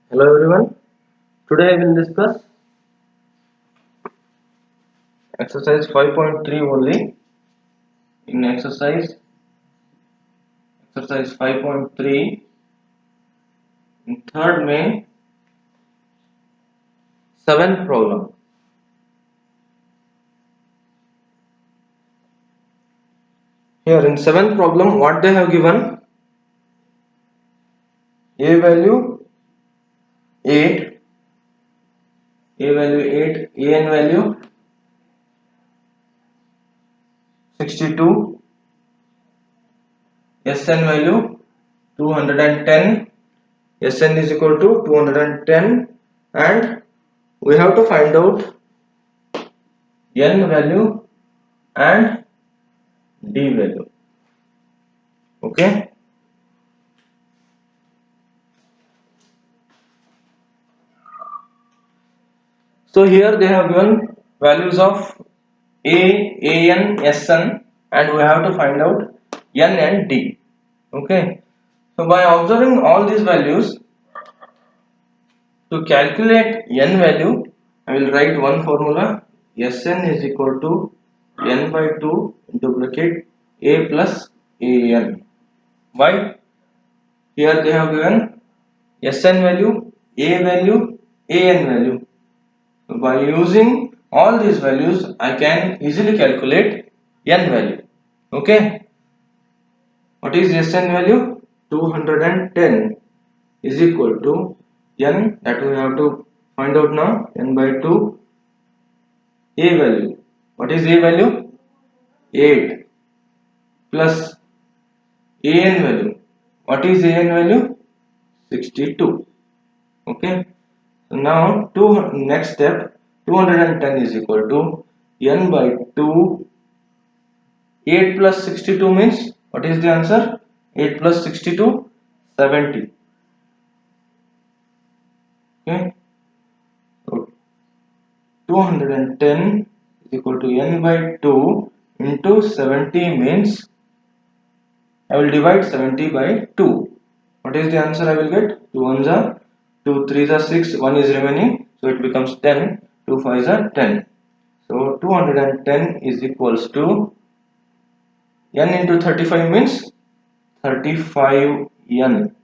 Hello everyone. Today I will discuss exercise 5.3 only. In exercise 5.3 in third main seventh problem. Here in seventh problem, what they have given: a value 8, a value 8, an value 62, sn value 210, sn is equal to 210, and we have to find out n value and d value. Okay. So here they have given values of a, an, sn, and we have to find out n and d. Okay. So by observing all these values, to calculate n value, I will write one formula: Sn is equal to n by 2 into bracket a plus an. Why? Here they have given Sn value, a value, an value. So by using all these values, I can easily calculate n value. Okay. What is Sn value? 210 is equal to n, that we have to find out now, n by 2, a value. What is a value? 8 plus an value. What is an value? 62. Okay. So now next step, 210 is equal to n by 2. 8 plus 62 means, what is the answer? 8 plus 62, 70. Okay. So 210 is equal to n by 2 into 70 means I will divide 70 by 2. What is the answer I will get? 2 ones are 2, 3s are 6, 1 is remaining, so it becomes 10, 2 5s are 10. So 210 is equals to n into 35 means 35 n.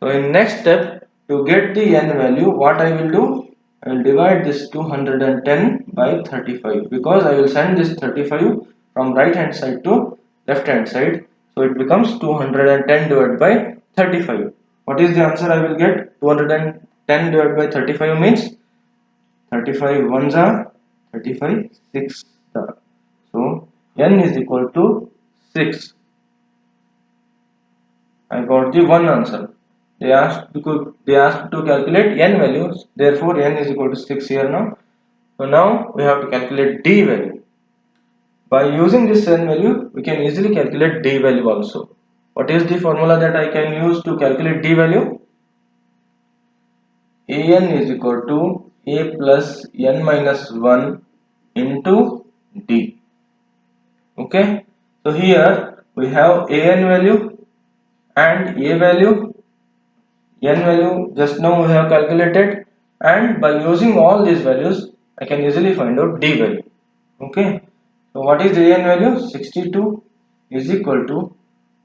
So in next step, to get the n value, what I will do? I will divide this 210 by 35, because I will send this 35 from right hand side to left hand side. So it becomes 210 divided by 35. What is the answer I will get? 210 divided by 35 means 35 ones are 35 6. So n is equal to 6. I got the one answer. They asked to calculate n values. Therefore, n is equal to 6 here now. So now we have to calculate d value. By using this n value, we can easily calculate d value also. What is the formula that I can use to calculate d value? An is equal to a plus n minus 1 into d. Okay. So here we have an value and a value. N value just now we have calculated, and by using all these values I can easily find out d value. Okay. So what is a n value? 62 is equal to,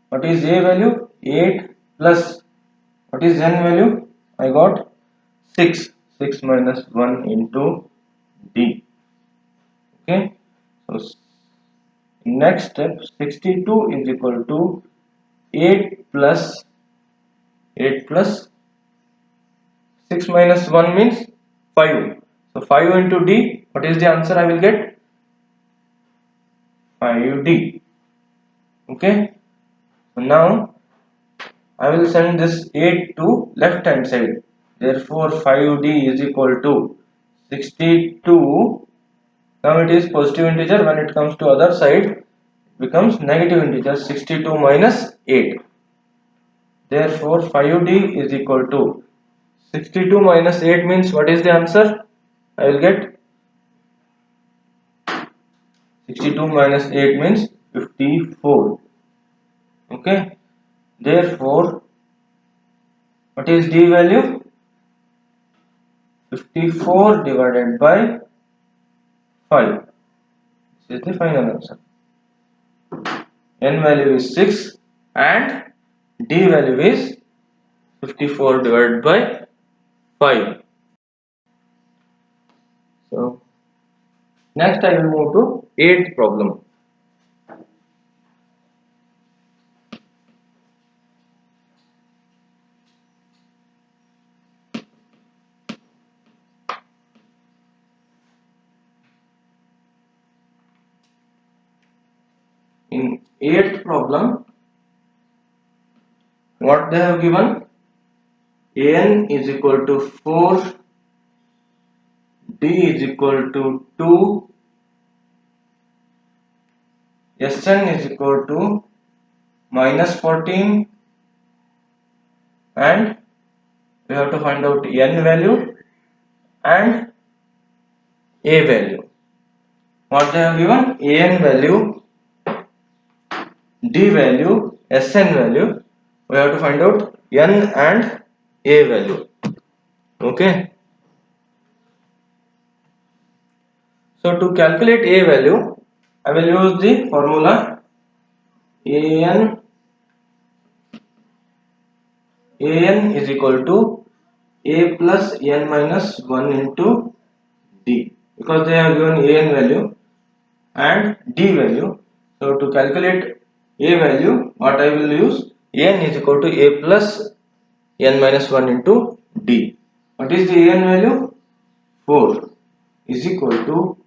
what is a value? 8 plus, what is n value? I got 6. 6 minus 1 into d. Okay. So next step, 62 is equal to 8 plus 8 plus 6 minus 1 means 5. So 5 into d, what is the answer I will get? 5d. Okay. So now I will send this 8 to left hand side. Therefore 5d is equal to 62. Now it is positive integer. When it comes to other side, it becomes negative integer. 62 minus 8. Therefore 5d is equal to 62 minus 8 means, what is the answer? I will get 62 minus 8 means 54. Okay. Therefore, what is d value? 54 divided by 5. This is the final answer. N value is 6 and D value is 54 divided by 5. So next I will move to 8th problem. In 8th problem, what they have given? An is equal to 4, D is equal to 2, Sn is equal to minus 14, and we have to find out n value and a value. What they have given? An value, D value, Sn value. We have to find out n and a value. Okay. So to calculate a value, I will use the formula an is equal to a plus n minus 1 into d, because they have given an value and d value. So to calculate a value, what I will use? N is equal to a plus n minus 1 into d. What is the an value? 4 is equal to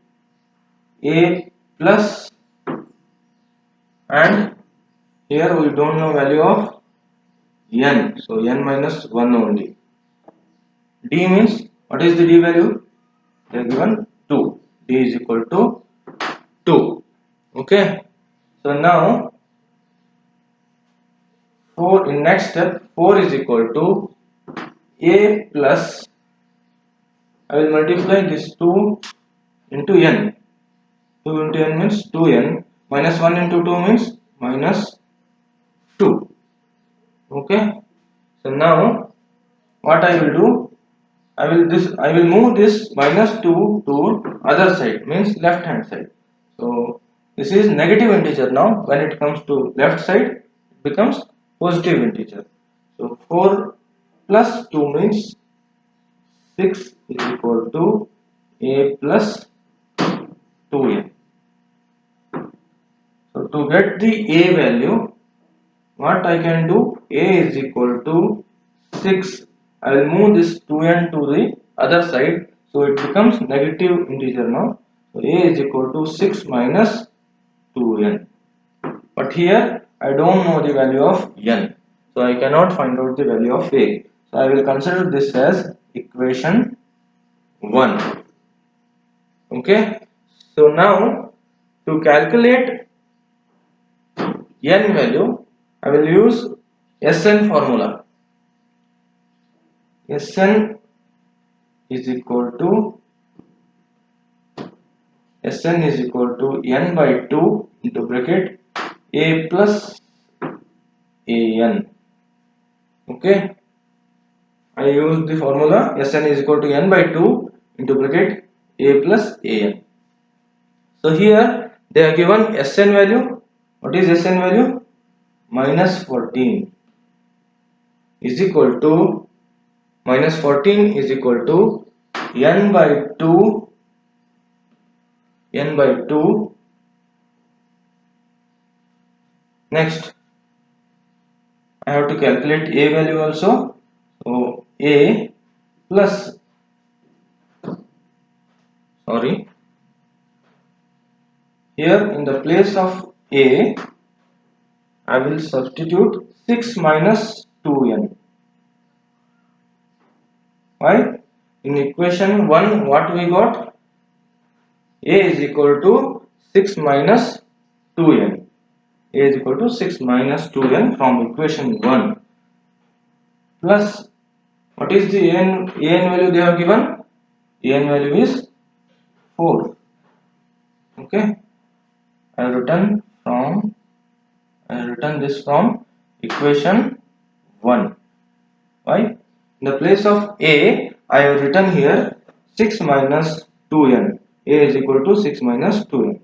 a plus, and here we don't know value of n, so n minus 1 only. D means, what is the d value? They are given 2. D is equal to 2. Okay. So now 4 in next step, 4 is equal to a plus, I will multiply this 2 into n. 2 into n means 2n, minus 1 into 2 means minus 2. Okay. So now what I will do? I will move this minus 2 to other side, means left hand side. So this is negative integer now. When it comes to left side, it becomes positive integer. So 4 plus 2 means 6 is equal to a plus 2n. So to get the a value, what I can do? A is equal to 6. I will move this 2n to the other side, so it becomes negative integer now. So a is equal to 6 minus 2n. But here I don't know the value of n, so I cannot find out the value of a. So I will consider this as equation 1. Okay. So now to calculate n value, I will use Sn formula. Sn is equal to n by 2 into bracket a plus an. Okay, I use the formula Sn is equal to n by 2 into bracket a plus an. So here they are given Sn value. What is Sn value? Minus 14 is equal to n by 2 Next I have to calculate a value also. So a plus, here in the place of a I will substitute 6 minus 2n. Why? In equation 1 what we got? A is equal to 6 minus 2n. A is equal to 6 minus 2n from equation 1, plus what is the an value they have given? An value is 4. Okay, I have written this from equation 1. Why? In the place of a I have written here 6 minus 2n. A is equal to 6 minus 2n.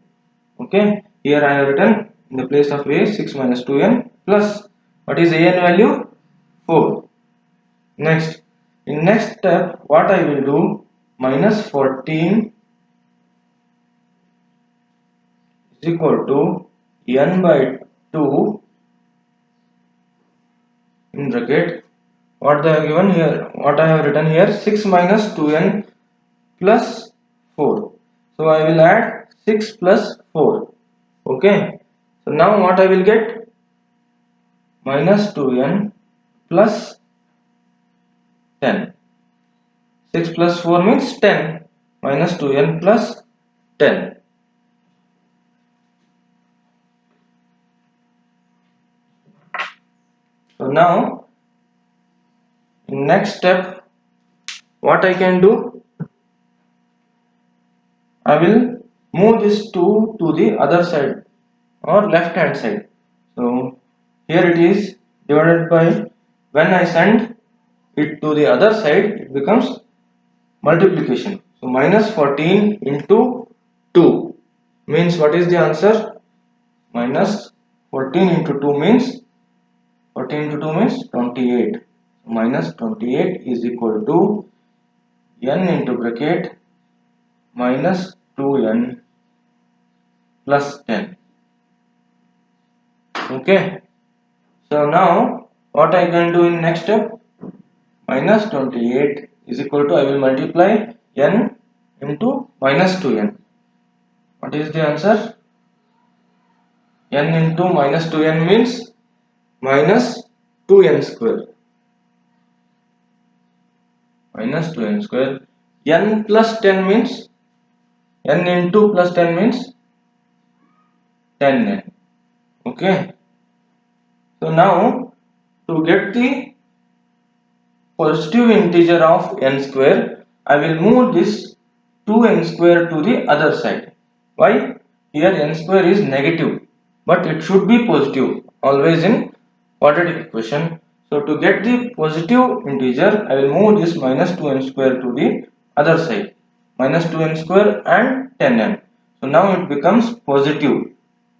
Okay, here I have written in the place of A 6 minus 2n plus what is an value? 4. Next, in next step, what I will do, minus 14 is equal to n by 2 in bracket. What they have given here, what I have written here, 6 minus 2n plus 4. So I will add 6 plus 4. Okay. So now what I will get, minus 2n plus 10. 6 plus 4 means 10, minus 2n plus 10. So now in next step, what I can do, I will move this 2 to the other side or left hand side. So here it is divided by, when I send it to the other side, it becomes multiplication. So minus 14 into 2 means, what is the answer? Minus 14 into 2 means, 14 into 2 means 28. Minus 28 is equal to n into bracket minus 2n plus 10. Okay. So now what I can do in next step, minus 28 is equal to, I will multiply n into minus 2n. What is the answer? N into minus 2n means minus 2n square. Minus 2n square. N plus 10 means, n into plus 10 means 10n. Okay. So now to get the positive integer of n square, I will move this 2n square to the other side. Why? Here n square is negative, but it should be positive always in quadratic equation. So to get the positive integer, I will move this minus 2n square to the other side. Minus 2n square and 10n. So now it becomes positive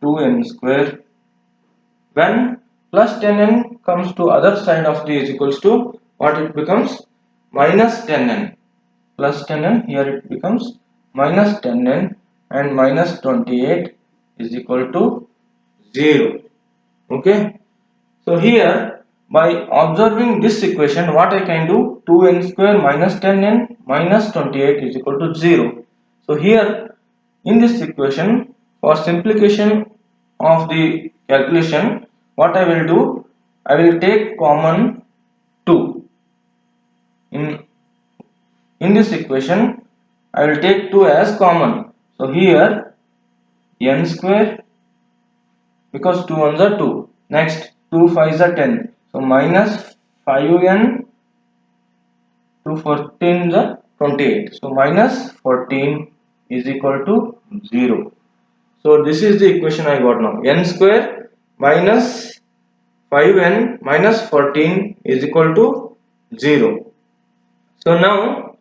2n square. When plus 10n comes to other side of the is equals to, what it becomes? Minus 10n. Plus 10n, here it becomes minus 10n, and minus 28 is equal to 0. Okay. So here, by observing this equation, what I can do, 2n square minus 10n minus 28 is equal to 0. So here in this equation, for simplification of the calculation, what I will do, I will take common 2. In this equation, I will take 2 as common. So here n square, because 2 ones are 2. Next 2 5s are 10. So minus 5n, 2 14s are 28. So minus 14 is equal to 0. So this is the equation I got now. N square minus 5n minus 14 is equal to 0. So now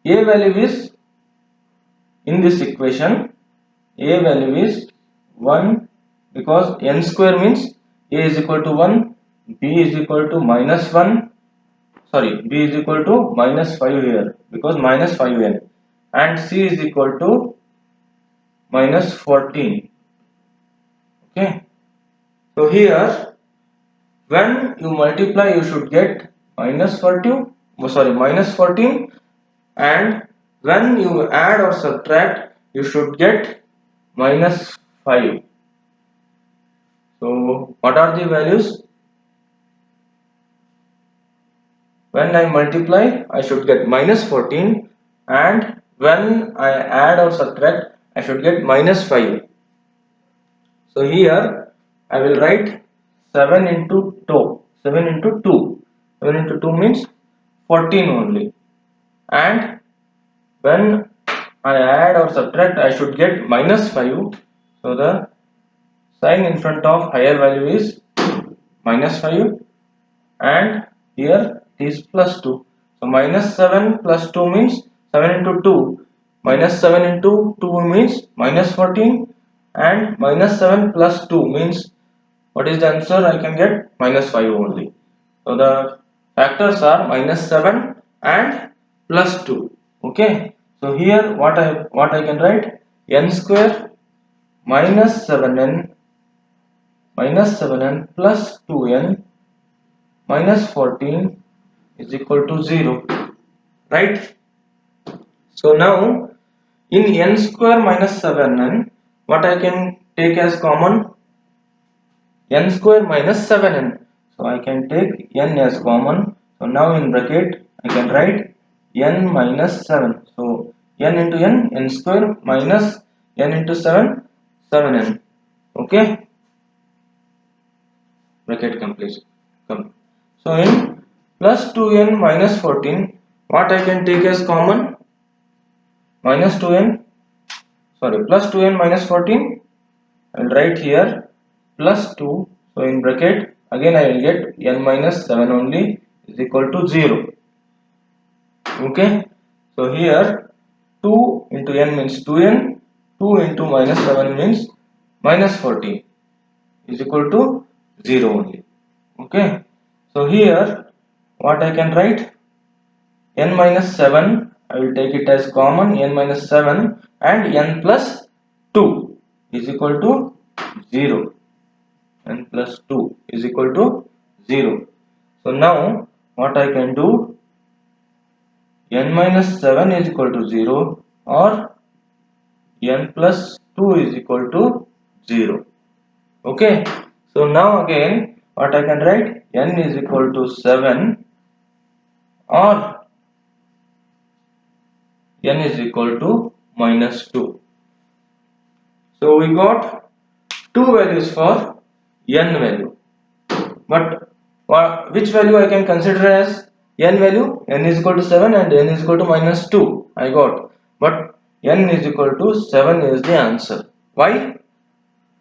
a value is, in this equation, a value is 1, because n square means a is equal to 1, b is equal to minus 1, sorry, b is equal to minus 5 here, because minus 5n, and c is equal to minus 14. Okay. So here, when you multiply, you should get minus 14, minus 14, and when you add or subtract, you should get minus 5. So what are the values? When I multiply, I should get minus 14, and when I add or subtract, I should get minus 5. So here I will write 7 into 2. 7 into 2. 7 into 2 means 14 only. And when I add or subtract, I should get minus 5. So the sign in front of higher value is minus 5, and here it is plus 2. So minus 7 plus 2 means 7 into 2. Minus 7 into 2 means minus 14, and minus 7 plus 2 means what is the answer? I can get minus 5 only. So the factors are minus 7 and plus 2. Okay. So here what I can write, n square minus 7n plus 2n minus 14 is equal to 0, right? So now in n square minus 7n, what I can take as common? N square minus 7n. So I can take n as common. So now in bracket I can write n minus 7. So n into n square minus n into 7, 7n. Okay, bracket complete. So in plus 2n minus 14, what I can take as common? Minus 2n, sorry, plus 2n minus 14. I will write here plus 2. So in bracket again I will get n minus 7 only is equal to 0. Okay. So here 2 into n means 2n. 2 into minus 7 means minus 14 is equal to 0 only. Okay. So here what I can write, n minus 7, I will take it as common, n minus 7 and n plus 2 is equal to 0. N plus 2 is equal to 0. So now what I can do, n minus 7 is equal to 0 or n plus 2 is equal to 0. Okay. So now again what I can write, n is equal to 7 or n is equal to minus 2. So we got two values for n value, but which value I can consider as n value? N is equal to 7 and n is equal to minus 2 I got, but n is equal to 7 is the answer. Why?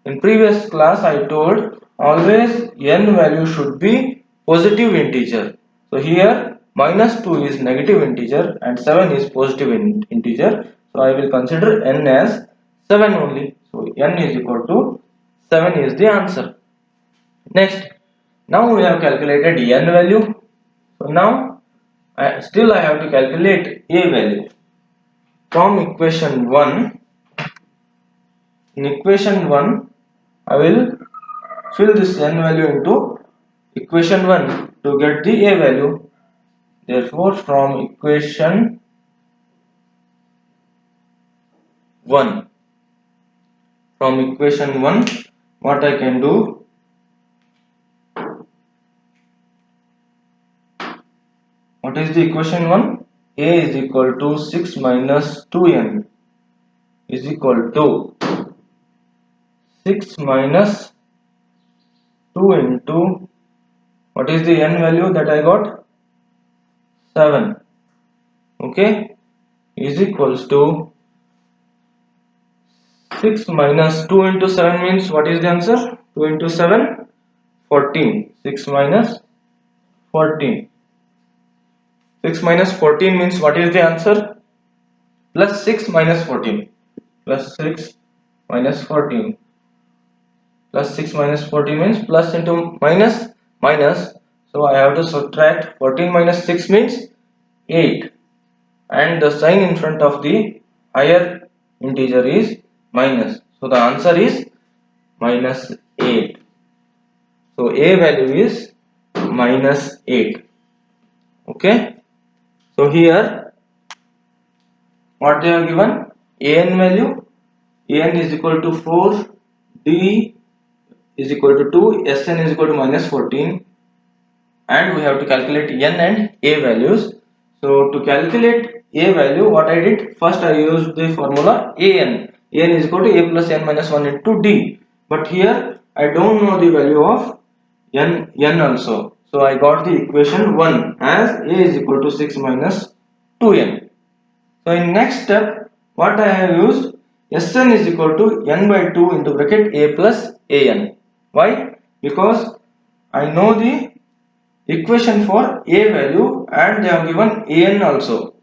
In previous class I told always n value should be positive integer. So here minus 2 is negative integer and 7 is positive integer. So I will consider n as 7 only. So n is equal to 7 is the answer. Next, now we have calculated n value. So now still I have to calculate a value. From equation 1, in equation 1 I will fill this n value into equation 1 to get the a value. Therefore from equation 1, what I can do, what is the equation 1? A is equal to 6 minus 2n is equal to 6 minus 2 into, what is the n value that I got? 7. Okay, is equals to 6 minus 2 into 7 means what is the answer? 2 into 7, 14. 6 minus 14. 6 minus 14 means what is the answer? Plus 6 minus 14. Plus 6 minus 14. Plus 6 minus 14 means plus into minus, minus. So I have to subtract 14 minus 6 means 8. And the sign in front of the higher integer is minus. So the answer is minus 8. So a value is minus 8. Okay. So here what they have given, an value, an is equal to 4, d is equal to 2, sn is equal to minus 14, and we have to calculate n and a values. So to calculate a value, what I did, first I used the formula an is equal to a plus n minus 1 into d, but here I don't know the value of n also. So I got the equation 1 as a is equal to 6 minus 2n. So in next step, what I have used, Sn is equal to n by 2 into bracket a plus an. Why? Because I know the equation for a value and they have given an also.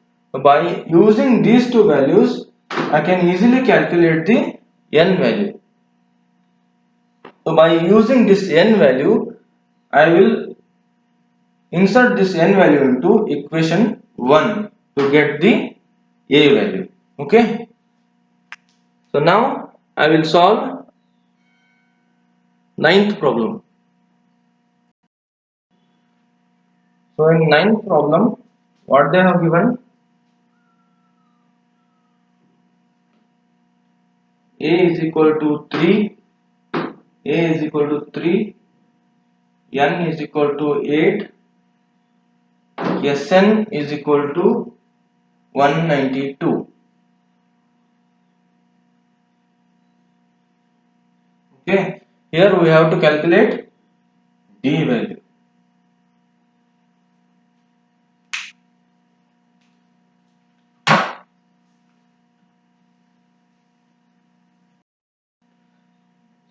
By using these two values, I can easily calculate the n value. So by using this n value, I will insert this n value into equation 1 to get the a value. Okay. So now I will solve ninth problem. So in ninth problem, what they have given, a is equal to 3, a is equal to 3, n is equal to 8, Sn is equal to 192. Okay, here we have to calculate d value.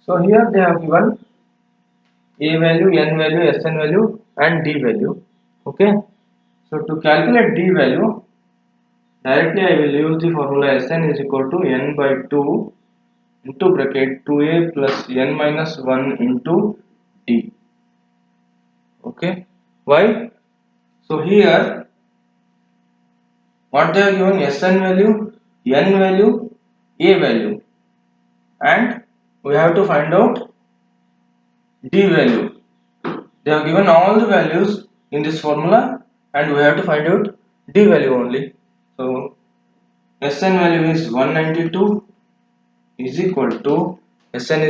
So here they have given a value, n value, Sn value and d value. Okay, so to calculate d value, directly I will use the formula Sn is equal to n by 2 into bracket 2a plus n minus 1 into d. Okay, why? So here what they are given, Sn value, n value, a value, and we have to find out d value. They have given all the values in this formula and we have to find out d value only. So Sn value is 192 is equal to Sn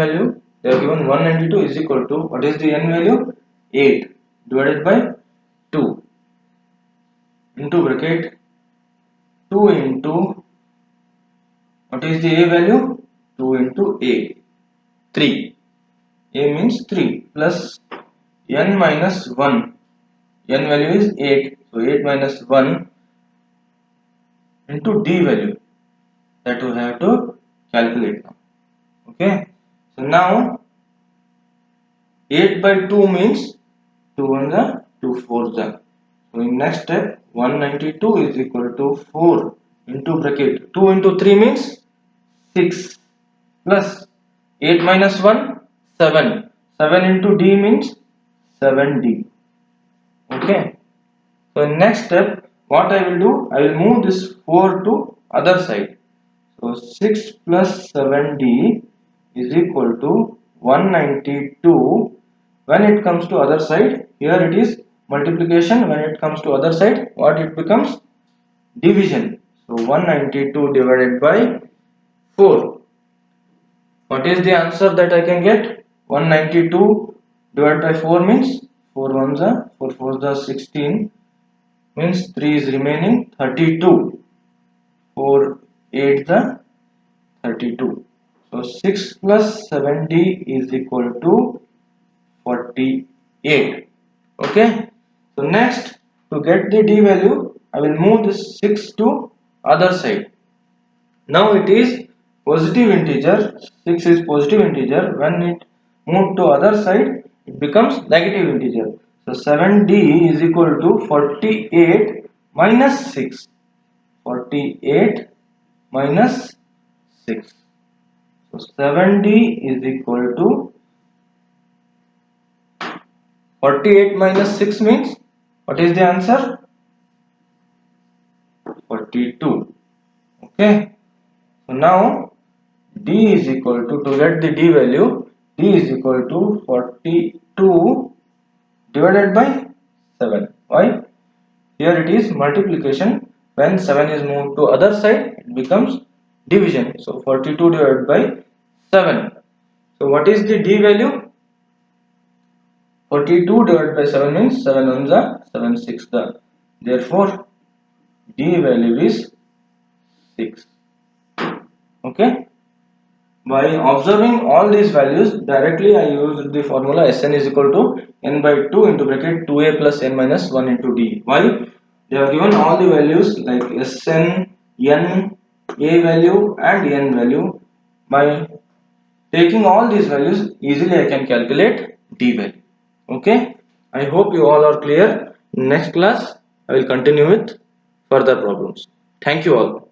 value, they have given 192 is equal to, what is the n value, 8 divided by 2 into bracket 2 into, what is the a value, 2 into a, 3, a means 3 plus n minus 1, n value is 8, so 8 minus 1 into d value, that we have to calculate now. Okay, so now 8 by 2 means 2 1 the 2 4 the. So in next step 192 is equal to 4 into bracket 2 into 3 means 6 plus 8 minus 1 7, 7 into d means 7d. Okay, so in next step what I will do, I will move this 4 to other side. So 6 plus 7d is equal to 192. When it comes to other side, here it is multiplication. When it comes to other side, what it becomes, division. So 192 divided by 4. What is the answer that I can get? 192 divided by 4 means 4 ones are 4 fours are 16, means 3 is remaining, 32. 4 8 the 32. So 6 plus 70 is equal to 48. Okay. So next, to get the d value, I will move this 6 to other side. Now it is positive integer. 6 is positive integer. When it moved to other side, it becomes negative integer. So 7d is equal to 48 minus 6. 48 minus 6. So 7d is equal to 48 minus 6 means, what is the answer? 42. Okay. So now d is equal to get the d value, d is equal to 42 divided by 7. Why? Here it is multiplication. When 7 is moved to other side, it becomes division. So 42 divided by 7. So what is the d value? 42 divided by 7 means 7 ones are 7 6 the. Therefore d value is 6. Okay. By observing all these values, directly I used the formula Sn is equal to n by 2 into bracket 2a plus n minus 1 into d. Why? They have given all the values like Sn, n, a value and n value. By taking all these values, easily I can calculate d value. Okay. I hope you all are clear. Next class I will continue with further problems. Thank you all.